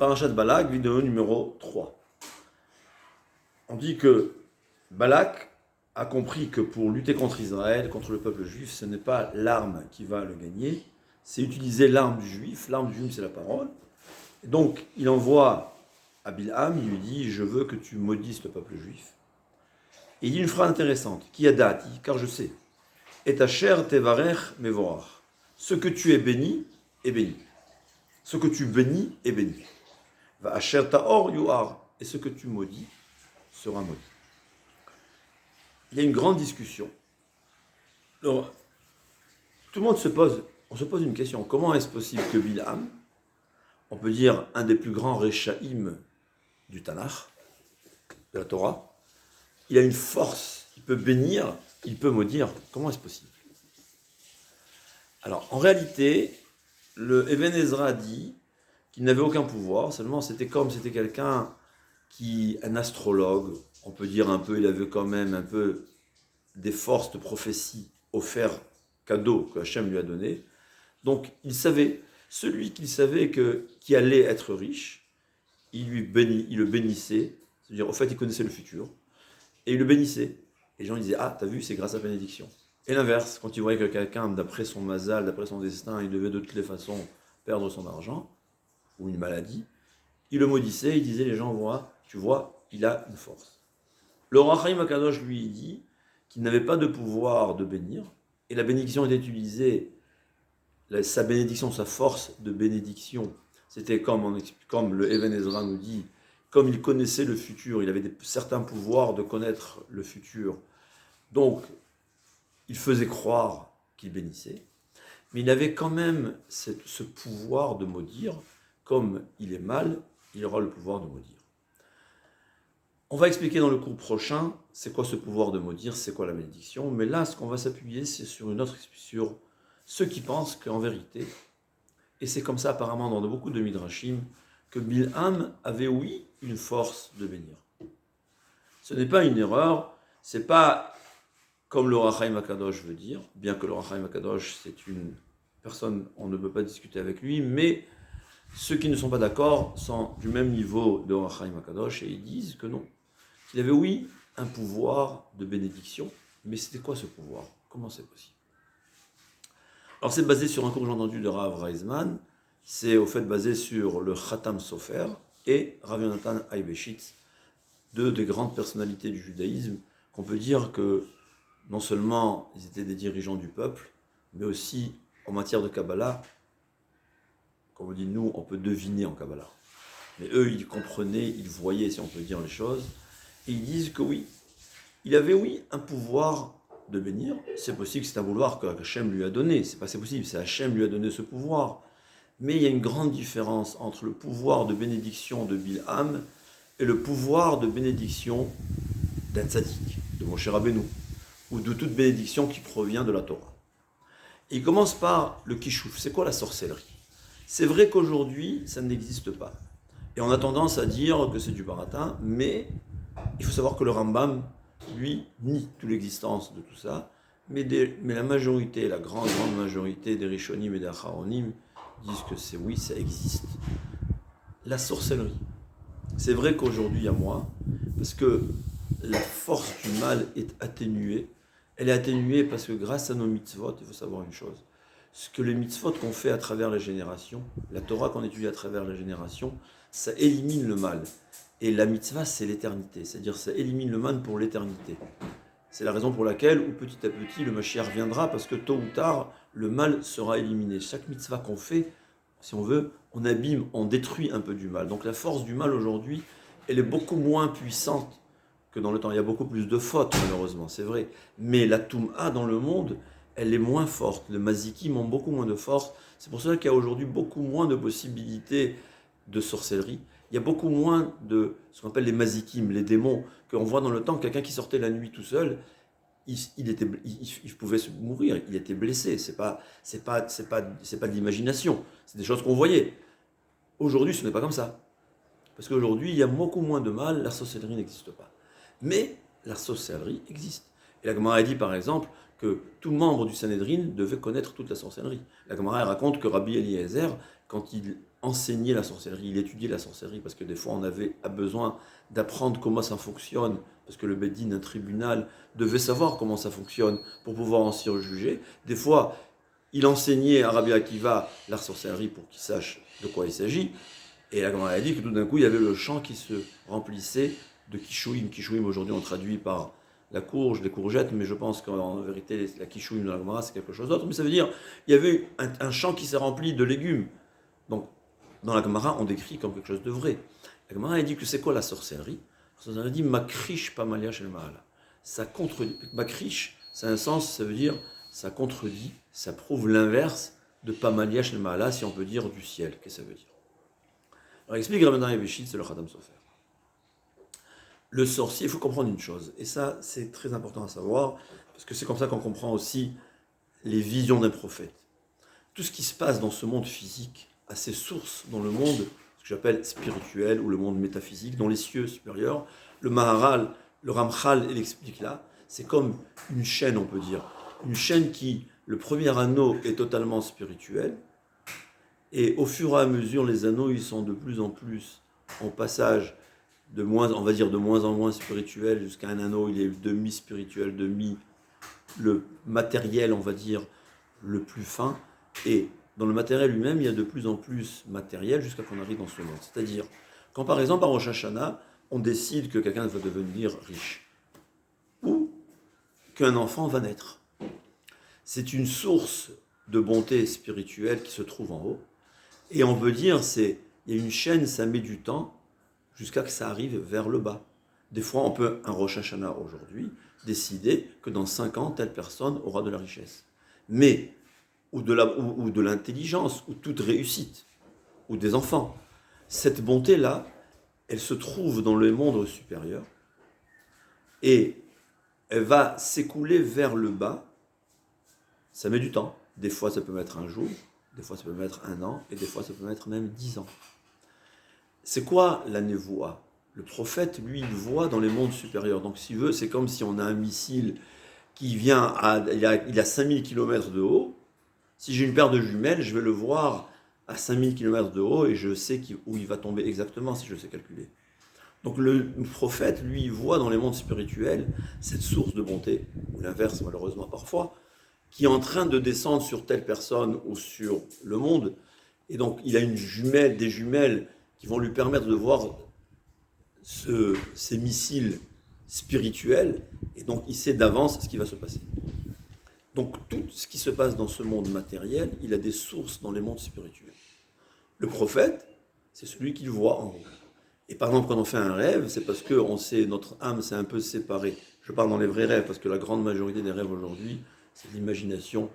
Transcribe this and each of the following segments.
Parashat Balak, vidéo numéro 3. On dit que Balak a compris que pour lutter contre Israël, contre le peuple juif, ce n'est pas l'arme qui va le gagner, c'est utiliser l'arme du juif. L'arme du juif, c'est la parole. Et donc, il envoie à Bilham, il lui dit « Je veux que tu maudisses le peuple juif ». Et il dit une phrase intéressante, « Ki yadati » car je sais. « Et asher tevarech mevorach » ce que tu es béni est béni. Ce que tu bénis est béni. « Va asher ta'or yu'ar » et ce que tu maudis sera maudit. Il y a une grande discussion. Alors, tout le monde se pose une question. Comment est-ce possible que Bilham, on peut dire un des plus grands Réchaïm du Tanakh, de la Torah, il a une force, il peut bénir, il peut maudire. Comment est-ce possible? Alors, en réalité, le Even Ezra dit qu'il n'avait aucun pouvoir, seulement c'était quelqu'un un astrologue, on peut dire un peu, il avait quand même un peu des forces de prophétie offertes, cadeaux que Hachem lui a donné. Donc, il savait, celui qu'il savait qui allait être riche, il le bénissait, c'est-à-dire, au fait, il connaissait le futur, et il le bénissait. Et les gens disaient, ah, t'as vu, c'est grâce à la bénédiction. Et l'inverse, quand il voyait que quelqu'un, d'après son mazal, d'après son destin, il devait de toutes les façons perdre son argent, ou une maladie, il le maudissait, il disait, les gens voient, tu vois, il a une force. Le Rach Chaim HaKadosh lui dit qu'il n'avait pas de pouvoir de bénir, et la bénédiction était utilisée, sa bénédiction, sa force de bénédiction, c'était comme le Even Ezra nous dit, comme il connaissait le futur, il avait certains pouvoirs de connaître le futur, donc il faisait croire qu'il bénissait, mais il avait quand même ce pouvoir de maudire, comme il est mal, il aura le pouvoir de maudire. On va expliquer dans le cours prochain, c'est quoi ce pouvoir de maudire, c'est quoi la bénédiction, mais là, ce qu'on va s'appuyer, c'est sur sur ceux qui pensent qu'en vérité, et c'est comme ça apparemment dans beaucoup de Midrashim, que Bilham avait, oui, une force de bénir. Ce n'est pas une erreur, c'est pas comme le Rach Chaim HaKadosh veut dire, bien que le Rach Chaim HaKadosh, c'est une personne, on ne peut pas discuter avec lui, mais ceux qui ne sont pas d'accord sont du même niveau de Rach Chaim HaKadosh et ils disent que non. Qu'il avait, oui, un pouvoir de bénédiction, mais c'était quoi ce pouvoir? Comment c'est possible? Alors c'est basé sur un cours que j'ai entendu de Rav Reisman, c'est au fait basé sur le Khatam Sofer et Rav Yonatan Aibeshitz, deux des grandes personnalités du judaïsme, qu'on peut dire que non seulement ils étaient des dirigeants du peuple, mais aussi en matière de Kabbalah, comme on dit nous, on peut deviner en Kabbalah. Mais eux, ils comprenaient, ils voyaient, si on peut dire les choses, et ils disent que oui, il avait, oui, un pouvoir de bénir. C'est possible que c'est un pouvoir que Hachem lui a donné. C'est pas c'est possible, c'est Hachem lui a donné ce pouvoir. Mais il y a une grande différence entre le pouvoir de bénédiction de Bilham et le pouvoir de bénédiction d'un tzaddik, de Moshe Rabbeinu, ou de toute bénédiction qui provient de la Torah. Et il commence par le kishouf. C'est quoi la sorcellerie? C'est vrai qu'aujourd'hui, ça n'existe pas. Et on a tendance à dire que c'est du baratin, mais il faut savoir que le Rambam, lui, nie toute l'existence de tout ça, mais la majorité, la grande majorité des Rishonim et des Acharonim disent que oui, ça existe. La sorcellerie. C'est vrai qu'aujourd'hui, il y a moins, parce que la force du mal est atténuée. Elle est atténuée parce que grâce à nos mitzvot, il faut savoir une chose, ce que les mitzvot qu'on fait à travers les générations, la Torah qu'on étudie à travers les générations, ça élimine le mal. Et la mitzvah, c'est l'éternité, c'est-à-dire ça élimine le mal pour l'éternité. C'est la raison pour laquelle, ou petit à petit, le Mashiach viendra, parce que tôt ou tard, le mal sera éliminé. Chaque mitzvah qu'on fait, si on veut, on abîme, on détruit un peu du mal. Donc la force du mal aujourd'hui, elle est beaucoup moins puissante que dans le temps. Il y a beaucoup plus de fautes, malheureusement, c'est vrai. Mais la Toum'a dans le monde, elle est moins forte. Les mazikim ont beaucoup moins de force. C'est pour cela qu'il y a aujourd'hui beaucoup moins de possibilités de sorcellerie. Il y a beaucoup moins de ce qu'on appelle les mazikim, les démons, qu'on voit dans le temps. Quelqu'un qui sortait la nuit tout seul, il pouvait se mourir, il était blessé. C'est pas de l'imagination. C'est des choses qu'on voyait. Aujourd'hui, ce n'est pas comme ça. Parce qu'aujourd'hui, il y a beaucoup moins de mal, la sorcellerie n'existe pas. Mais la sorcellerie existe. Et la Gemara dit par exemple que tout membre du Sanhédrin devait connaître toute la sorcellerie. La Gemara raconte que Rabbi Eliezer, quand il enseigné la sorcellerie, il étudiait la sorcellerie, parce que des fois on avait besoin d'apprendre comment ça fonctionne, parce que le Beddin, un tribunal, devait savoir comment ça fonctionne pour pouvoir en s'y juger. Des fois, il enseignait à Rabbi Akiva la sorcellerie pour qu'il sache de quoi il s'agit. Et la Gemara a dit que tout d'un coup, il y avait le champ qui se remplissait de kishouim. Kishouim, aujourd'hui, on traduit par la courge, des courgettes, mais je pense qu'en vérité, la kishouim de la Gemara, c'est quelque chose d'autre. Mais ça veut dire, il y avait un champ qui s'est rempli de légumes. Donc, dans la Gemara, on décrit comme quelque chose de vrai. La Gemara a dit que c'est quoi la sorcellerie? On a dit makrish pamalia shel maala. Ça contredit. Makrish, c'est un sens, ça veut dire, ça contredit, ça prouve l'inverse de pamalia shel maala, si on peut dire du ciel. Qu'est-ce que ça veut dire? Alors, explique Rabbeinu Yeveshit, c'est le Khatam Sofer. Le sorcier, il faut comprendre une chose, et ça, c'est très important à savoir, parce que c'est comme ça qu'on comprend aussi les visions d'un prophète. Tout ce qui se passe dans ce monde physique a ses sources dans le monde, ce que j'appelle spirituel, ou le monde métaphysique, dans les cieux supérieurs. Le Maharal, le Ramchal, il explique là, c'est comme une chaîne, on peut dire. Une chaîne qui, le premier anneau est totalement spirituel, et au fur et à mesure, les anneaux, ils sont de plus en plus en passage de moins, on va dire de moins en moins spirituel, jusqu'à un anneau, il est demi-spirituel, demi le matériel, on va dire, le plus fin. Et dans le matériel lui-même, il y a de plus en plus matériel jusqu'à qu'on arrive dans ce monde. C'est-à-dire, quand par exemple, à Rosh Hashanah, on décide que quelqu'un va devenir riche, ou qu'un enfant va naître. C'est une source de bonté spirituelle qui se trouve en haut. Et on peut dire, il y a une chaîne, ça met du temps, jusqu'à que ça arrive vers le bas. Des fois, on peut, un Rosh Hashanah aujourd'hui, décider que dans 5 ans, telle personne aura de la richesse. Mais, ou de l'intelligence, ou toute réussite, ou des enfants. Cette bonté-là, elle se trouve dans le monde supérieur, et elle va s'écouler vers le bas. Ça met du temps. Des fois, ça peut mettre un jour, des fois, ça peut mettre un an, et des fois, ça peut mettre même 10 ans. C'est quoi la névoie? Le prophète, lui, il voit dans les mondes supérieurs. Donc, s'il veut, c'est comme si on a un missile qui vient il a 5000 km de haut. Si j'ai une paire de jumelles, je vais le voir à 5000 km de haut et je sais où il va tomber exactement si je sais calculer. Donc, le prophète, lui, il voit dans les mondes spirituels cette source de bonté, ou l'inverse, malheureusement, parfois, qui est en train de descendre sur telle personne ou sur le monde. Et donc, il a des jumelles qui vont lui permettre de voir ces missiles spirituels, et donc il sait d'avance ce qui va se passer. Donc tout ce qui se passe dans ce monde matériel, il a des sources dans les mondes spirituels. Le prophète, c'est celui qui le voit en haut. Et par exemple, quand on fait un rêve, c'est parce que on sait, notre âme s'est un peu séparée. Je parle dans les vrais rêves, parce que la grande majorité des rêves aujourd'hui, c'est de l'imagination,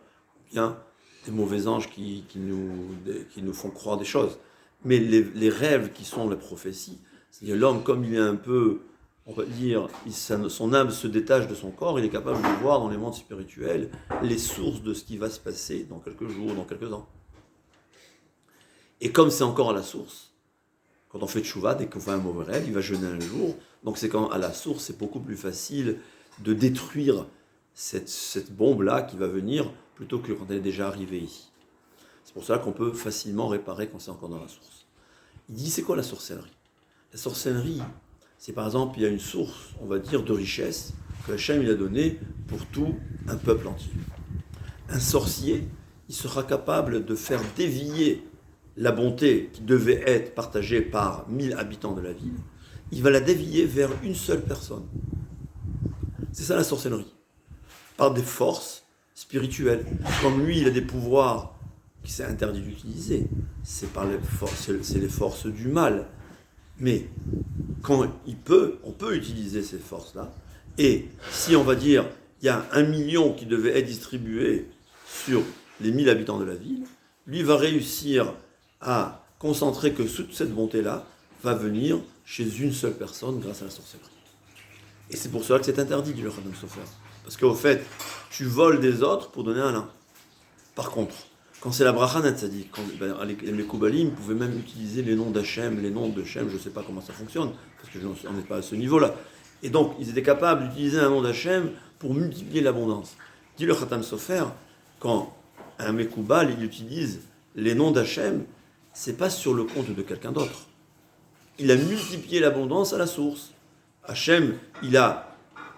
bien des mauvais anges qui nous font croire des choses. Mais les rêves qui sont la prophétie, c'est-à-dire l'homme, comme il est un peu, on va dire, son âme se détache de son corps, il est capable de voir dans les mondes spirituels les sources de ce qui va se passer dans quelques jours, dans quelques ans. Et comme c'est encore à la source, quand on fait tchouva, dès qu'on fait un mauvais rêve, il va jeûner un jour. Donc c'est quand à la source, c'est beaucoup plus facile de détruire cette bombe-là qui va venir plutôt que quand elle est déjà arrivée ici. C'est pour ça qu'on peut facilement réparer quand c'est encore dans la source. Il dit, c'est quoi la sorcellerie? La sorcellerie, c'est par exemple, il y a une source, on va dire, de richesse que Hachem il a donnée pour tout un peuple entier. Un sorcier, il sera capable de faire dévier la bonté qui devait être partagée par 1000 habitants de la ville, il va la dévier vers une seule personne. C'est ça la sorcellerie. Par des forces spirituelles. Comme lui, il a des pouvoirs qui c'est interdit d'utiliser, c'est les forces du mal. Mais quand on peut utiliser ces forces-là. Et si on va dire, il y a 1 million qui devait être distribué sur les 1000 habitants de la ville, lui va réussir à concentrer que toute cette bonté-là va venir chez une seule personne grâce à la sorcellerie. Et c'est pour cela que c'est interdit, dit le Khatam Sofer. Parce qu'au fait, tu voles des autres pour donner à l'un. Par contre, quand c'est la bracha Natzadik, les Mekoubalim pouvaient même utiliser les noms d'Hachem, les noms de Shem, je ne sais pas comment ça fonctionne, parce que on n'est pas à ce niveau-là. Et donc, ils étaient capables d'utiliser un nom d'Hachem pour multiplier l'abondance. Dit le Khatam Sofer, quand un Mekoubal, il utilise les noms d'Hachem, c'est pas sur le compte de quelqu'un d'autre. Il a multiplié l'abondance à la source. Hachem, il a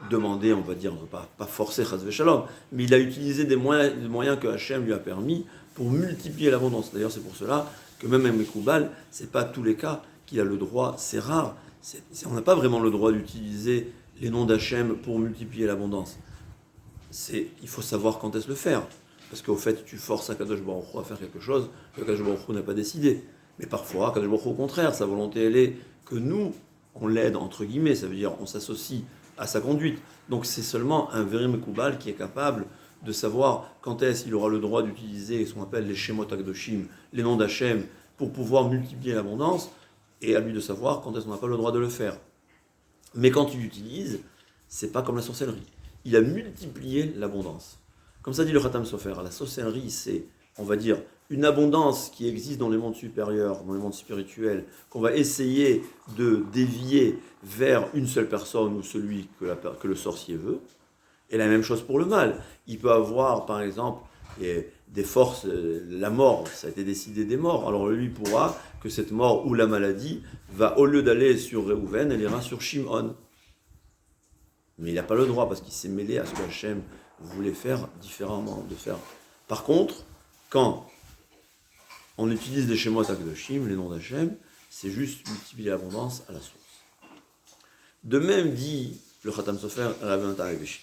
demandé, on va dire, on ne va pas forcer Chas Veshalom, mais il a utilisé des moyens que Hachem lui a permis pour multiplier l'abondance. D'ailleurs, c'est pour cela que même un Mekoubal, ce n'est pas tous les cas qu'il a le droit, c'est rare. On n'a pas vraiment le droit d'utiliser les noms d'Hachem pour multiplier l'abondance. Il faut savoir quand est-ce le faire. Parce qu'au fait, tu forces Akadosh Baruch Hu à faire quelque chose que Akadosh Baruch Hu n'a pas décidé. Mais parfois, Akadosh Baruch Hu, au contraire, sa volonté, elle est que nous, on l'aide, entre guillemets, ça veut dire on s'associe à sa conduite. Donc c'est seulement un véritable Mekoubal qui est capable de savoir quand est-ce qu'il aura le droit d'utiliser ce qu'on appelle les Shemot Akdoshim, les noms d'Hachem, pour pouvoir multiplier l'abondance, et à lui de savoir quand est-ce qu'on n'a pas le droit de le faire. Mais quand il l'utilise, c'est pas comme la sorcellerie. Il a multiplié l'abondance. Comme ça dit le Khatam Sofer, la sorcellerie, c'est, on va dire, une abondance qui existe dans les mondes supérieurs, dans les mondes spirituels, qu'on va essayer de dévier vers une seule personne ou celui que le sorcier veut. Et la même chose pour le mal. Il peut avoir, par exemple, des forces, la mort, ça a été décidé des morts. Alors lui pourra que cette mort ou la maladie va, au lieu d'aller sur Réhouven, elle ira sur Shimon. Mais il n'a pas le droit parce qu'il s'est mêlé à ce qu'Hachem voulait faire différemment. Par contre, quand on utilise les Shemot Akdoshim, les noms d'Hachem, c'est juste multiplier l'abondance à la source. De même dit le Khatam Sofer Rabbeinu Tarek.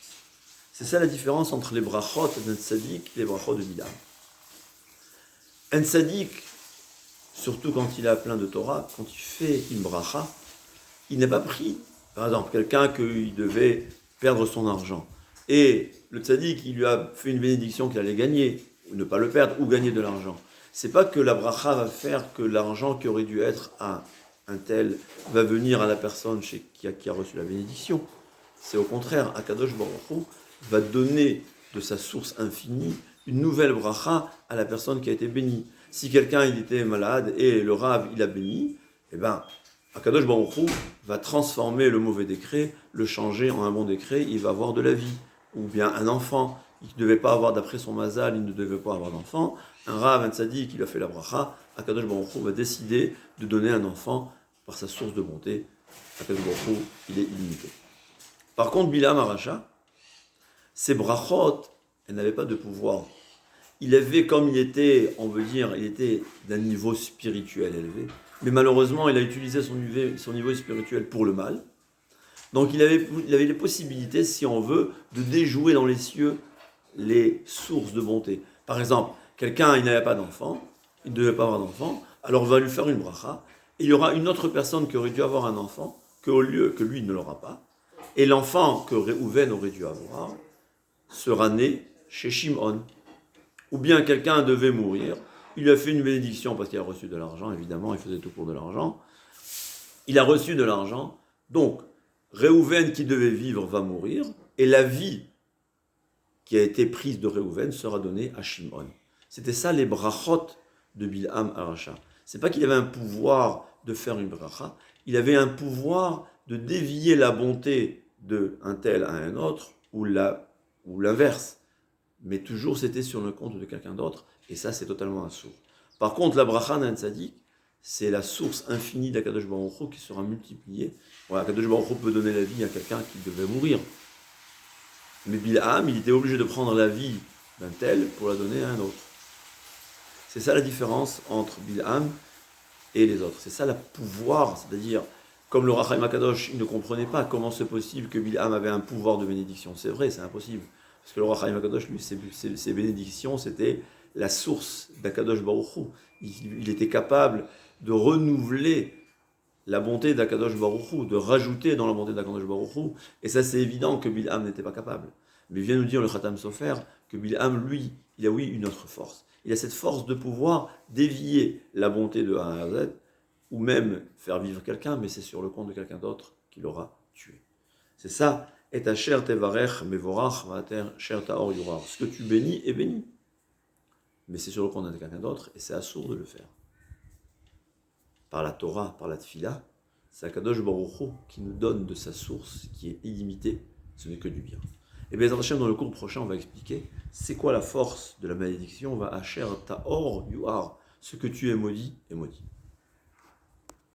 C'est ça la différence entre les brachot d'un tzaddik et les brachot de Bilam. Un tzaddik, surtout quand il a plein de Torah, quand il fait une bracha, il n'a pas pris, par exemple, quelqu'un qui devait perdre son argent. Et le tzaddik, il lui a fait une bénédiction qu'il allait gagner, ou ne pas le perdre, ou gagner de l'argent. C'est pas que la bracha va faire que l'argent qui aurait dû être à un tel va venir à la personne qui a reçu la bénédiction. C'est au contraire, Akadosh Baruch Hu va donner de sa source infinie une nouvelle bracha à la personne qui a été bénie. Si quelqu'un il était malade et le Rav il a béni, eh ben, Akadosh Baruch Hu va transformer le mauvais décret, le changer en un bon décret, il va avoir de la vie. Ou bien un enfant, il ne devait pas avoir, d'après son mazal, il ne devait pas avoir d'enfant. Un Rav, un tzaddik, il a fait la bracha, Akadosh Baruch Hu va décider de donner un enfant par sa source de bonté. Akadosh Baruch Hu, il est illimité. Par contre, Bilam Aracha, ces brachot, elles n'avaient pas de pouvoir. Il avait, comme il était, on veut dire, il était d'un niveau spirituel élevé. Mais malheureusement, il a utilisé son niveau spirituel pour le mal. Donc il avait les possibilités, si on veut, de déjouer dans les cieux les sources de bonté. Par exemple, quelqu'un, il n'avait pas d'enfant, il ne devait pas avoir d'enfant, alors on va lui faire une bracha, et il y aura une autre personne qui aurait dû avoir un enfant, qu'au lieu que lui ne l'aura pas, et l'enfant que Réhouven aurait dû avoir sera né chez Shimon. Ou bien quelqu'un devait mourir, il lui a fait une bénédiction parce qu'il a reçu de l'argent, évidemment, il faisait tout pour de l'argent. Il a reçu de l'argent, donc Réhouven qui devait vivre va mourir, et la vie qui a été prise de Réhouven sera donnée à Shimon. C'était ça les brachot de Bilham Aracha. C'est pas qu'il avait un pouvoir de faire une bracha, il avait un pouvoir de dévier la bonté d'un tel à un autre, ou l'inverse. Mais toujours c'était sur le compte de quelqu'un d'autre, et ça c'est totalement assourd. Par contre, la bracha d'un tzaddik, c'est la source infinie d'Akadosh Baruch Hu qui sera multipliée. Voilà, Akadosh Baruch Hu peut donner la vie à quelqu'un qui devait mourir. Mais Bilham, il était obligé de prendre la vie d'un tel pour la donner à un autre. C'est ça la différence entre Bilham et les autres. C'est ça le pouvoir, c'est-à-dire, comme le Rachaim Akadosh, il ne comprenait pas comment c'est possible que Bilham avait un pouvoir de bénédiction. C'est vrai, c'est impossible. Parce que le Rachaim Akadosh, lui, ses bénédictions, c'était la source d'Akadosh Baruch Hu. Il était capable de renouveler la bonté d'Akadosh Baruch Hu, de rajouter dans la bonté d'Akadosh Baruch Hu. Et ça, c'est évident que Bilham n'était pas capable. Mais il vient nous dire le Khatam Sofer que Bilham, lui, il a oui une autre force. Il a cette force de pouvoir dévier la bonté de A à Z, ou même faire vivre quelqu'un, mais c'est sur le compte de quelqu'un d'autre qu'il aura tué. C'est ça. Et ta cher tevarech mevorach vater cher taor yurar. Ce que tu bénis est béni. Mais c'est sur le compte de quelqu'un d'autre, et c'est assourd de le faire. Par la Torah, par la Tfila, c'est Akadosh Baruch Hu qui nous donne de sa source qui est illimitée. Ce n'est que du bien. Et bien, dans le cours prochain, on va expliquer c'est quoi la force de la malédiction. On va Asher Taor Yuar. ce que tu es maudit est maudit.